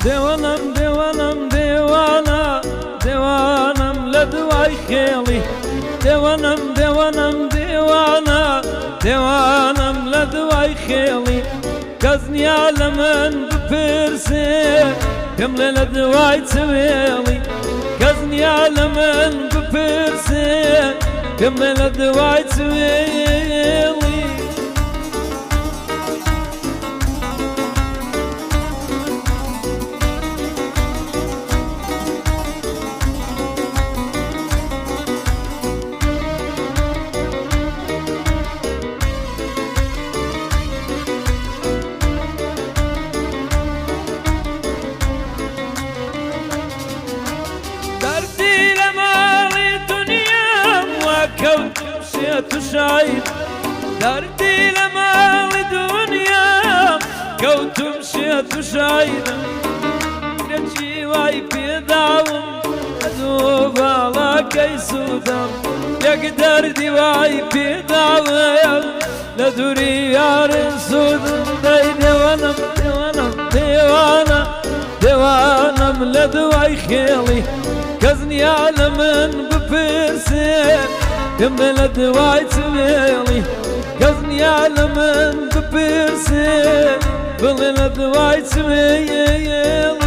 دێوانم دێوانم دێوانە دێوانم لە دوای خێڵی دێوانم دێوانم دێوانە دێوانم لە دوای خێڵی کەس نیا لە من بپرسێ کەم لە دوای چوێڵی کەس نیا لە من بپرسێ کەم لە دوای چوێڵی شايد دردي لمال دنيا كوتم شيت شايد نمشي واي في داوم ادوب على كيسودم يقدر دي واي في داوم لدوري يار سودم داي ديوانم ديوانم ديوانا ديوانم لدواي خيلي كزني على من بفرسين كم لدواي تميلي كزني على من ببرسين بل لدواي تميلي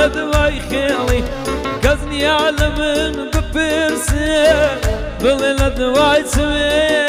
لدواي خيلي كزني على من ببرسي بل لدواي سوي